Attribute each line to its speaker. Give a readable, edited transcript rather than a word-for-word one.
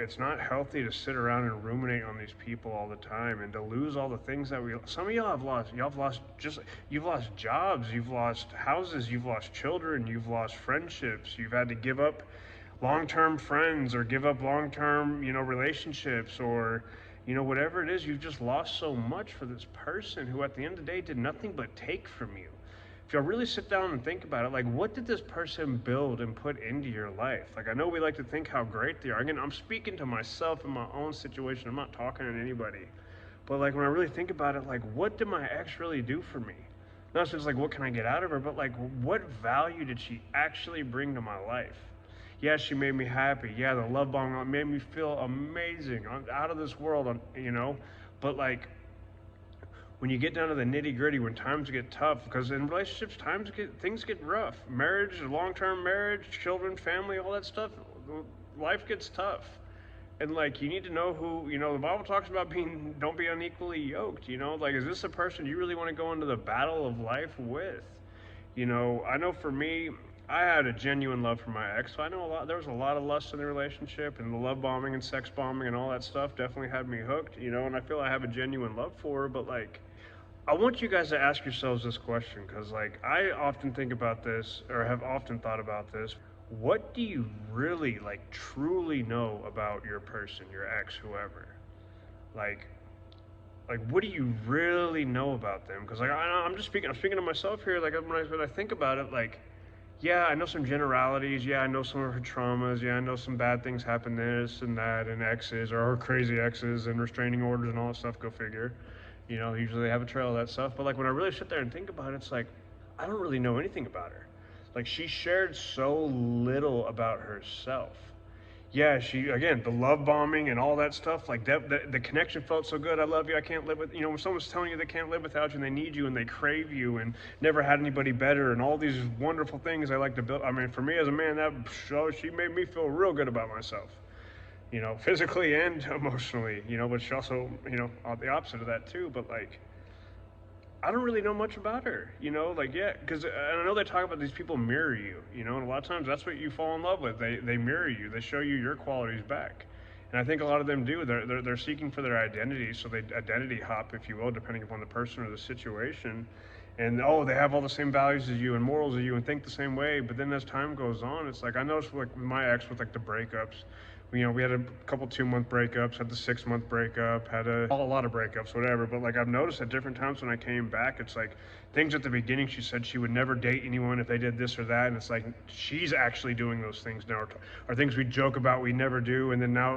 Speaker 1: It's not healthy to sit around and ruminate on these people all the time and to lose all the things that some of y'all have lost. You've lost jobs, you've lost houses, you've lost children, you've lost friendships, you've had to give up long-term friends or give up long-term, relationships or, whatever it is. You've just lost so much for this person who at the end of the day did nothing but take from you. If y'all really sit down and think about it, like, what did this person build and put into your life? Like, I know we like to think how great they are. Again, I'm speaking to myself in my own situation. I'm not talking to anybody. But like, when I really think about it, like, what did my ex really do for me? Not just like, what can I get out of her, but like, what value did she actually bring to my life? Yeah, she made me happy. Yeah, the love bomb made me feel amazing. I'm out of this world, But like, when you get down to the nitty gritty, when times get tough, because in relationships, things get rough. Marriage, long-term marriage, children, family, all that stuff, life gets tough. And like, you need to know who, the Bible talks about don't be unequally yoked, like, is this a person you really want to go into the battle of life with? I know for me, I had a genuine love for my ex, so I know there was a lot of lust in the relationship, and the love bombing and sex bombing and all that stuff definitely had me hooked, and I feel I have a genuine love for her. But like, I want you guys to ask yourselves this question, because like, I often think about this, or have often thought about this. What do you really, like, truly know about your person, your ex, whoever? Like, what do you really know about them? Because like, I'm speaking to myself here. Like, when I think about it, like, yeah, I know some generalities. Yeah, I know some of her traumas. Yeah, I know some bad things happen, this and that, and exes, or her crazy exes, and restraining orders and all that stuff. Go figure. Usually they have a trail of that stuff. But like, when I really sit there and think about it, it's like, I don't really know anything about her. Like, she shared so little about herself. Yeah, again, the love bombing and all that stuff, like the connection felt so good. I love you, I can't live with, when someone's telling you they can't live without you and they need you and they crave you and never had anybody better and all these wonderful things I like to build. I mean, for me as a man, she made me feel real good about myself, physically and emotionally, but she also, the opposite of that too. But like, I don't really know much about her, like, yeah, because I know they talk about these people mirror you, and a lot of times that's what you fall in love with. They mirror you, they show you your qualities back. And I think a lot of them do. They're seeking for their identity, so they identity hop, if you will, depending upon the person or the situation. And they have all the same values as you and morals as you and think the same way. But then as time goes on, it's like, I noticed like with my ex with like the breakups, we had a couple 2-month breakups, had the 6-month breakup, had a lot of breakups, whatever. But like, I've noticed at different times when I came back, it's like things at the beginning, she said she would never date anyone if they did this or that. And it's like, she's actually doing those things now, or things we joke about we never do. And then now